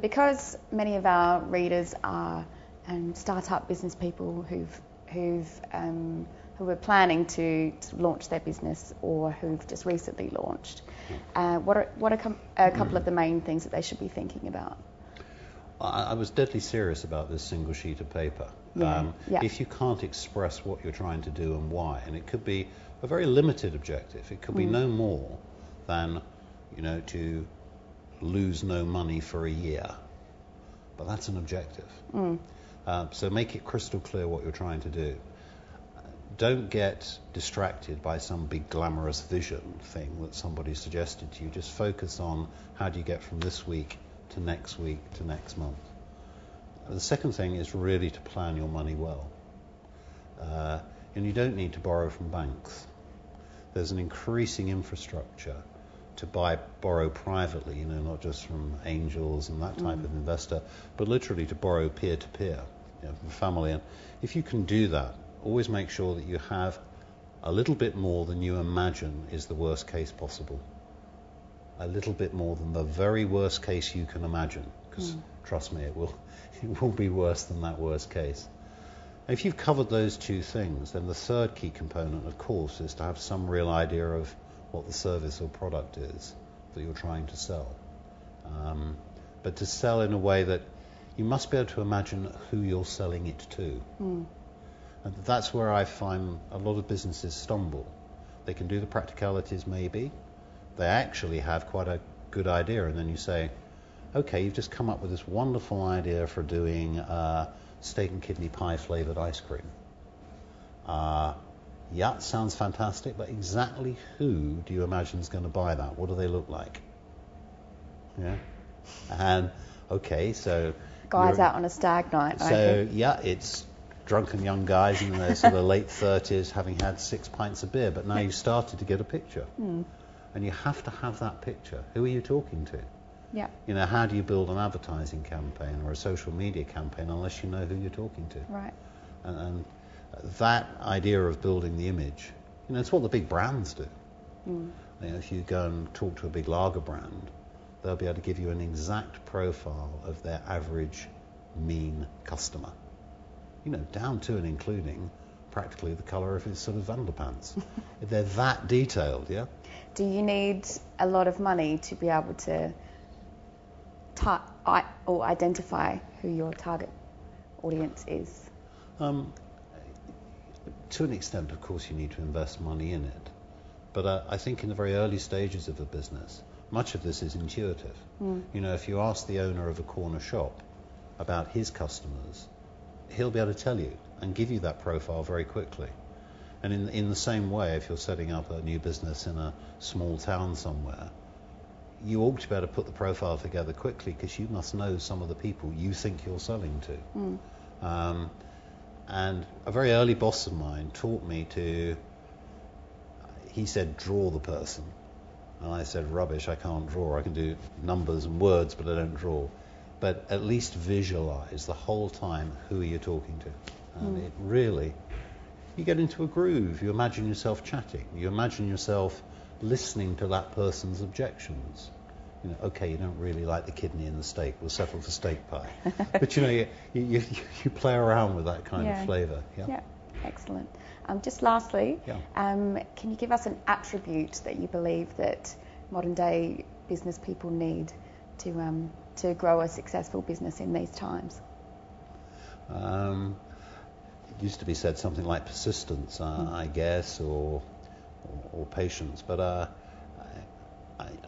Because many of our readers are start-up business people who are planning to launch their business or who've just recently launched, what are a couple of the main things that they should be thinking about? I was deadly serious about this single sheet of paper. If you can't express what you're trying to do and why, and it could be a very limited objective, it could be no more than, to lose no money for a year, but that's an objective. So make it crystal clear what you're trying to do. Don't get distracted by some big glamorous vision thing that somebody suggested to you. Just focus on how do you get from this week to next month. The second thing is really to plan your money well. And you don't need to borrow from banks. There's an increasing infrastructure to borrow privately, not just from angels and that type of investor, but literally to borrow peer-to-peer, from family. And if you can do that, always make sure that you have a little bit more than you imagine is the worst case possible. A little bit more than the very worst case you can imagine, because trust me, it will be worse than that worst case. And if you've covered those two things, then the third key component, of course, is to have some real idea of what the service or product is that you're trying to sell. But to sell in a way that you must be able to imagine who you're selling it to. And that's where I find a lot of businesses stumble. They can do the practicalities maybe, they actually have quite a good idea, and then you say, okay, you've just come up with this wonderful idea for doing steak and kidney pie flavoured ice cream. Yeah, sounds fantastic, but exactly who do you imagine is going to buy that? What do they look like? Yeah, and okay, so guys out on a stag night. So yeah, it's drunken young guys in their sort of late 30s having had 6 pints of beer, but now you've started to get a picture. And you have to have that picture. Who are you talking to? Yeah. How do you build an advertising campaign or a social media campaign unless you know who you're talking to? Right. And that idea of building the image, it's what the big brands do. If you go and talk to a big lager brand, they'll be able to give you an exact profile of their average mean customer. Down to and including practically the colour of his sort of underpants. They're that detailed, yeah? Do you need a lot of money to be able to or identify who your target audience is? To an extent, of course, you need to invest money in it. But I think in the very early stages of a business, much of this is intuitive. If you ask the owner of a corner shop about his customers, he'll be able to tell you and give you that profile very quickly. And in the same way, if you're setting up a new business in a small town somewhere, you ought to be able to put the profile together quickly because you must know some of the people you think you're selling to. And a very early boss of mine taught me he said, draw the person. And I said, rubbish, I can't draw. I can do numbers and words, but I don't draw. But at least visualize the whole time who are you talking to. And it really, you get into a groove. You imagine yourself chatting. You imagine yourself listening to that person's objections. Okay, you don't really like the kidney in the steak. We'll settle for steak pie. But you play around with that kind of flavour. Yeah, excellent. Just lastly, can you give us an attribute that you believe that modern day business people need to grow a successful business in these times? It used to be said something like persistence, I guess, or patience. But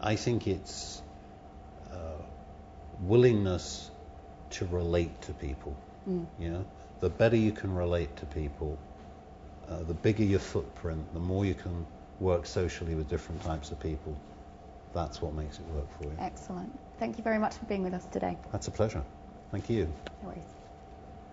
I think it's willingness to relate to people. The better you can relate to people, the bigger your footprint, the more you can work socially with different types of people. That's what makes it work for you. Excellent. Thank you very much for being with us today. That's a pleasure. Thank you. No worries.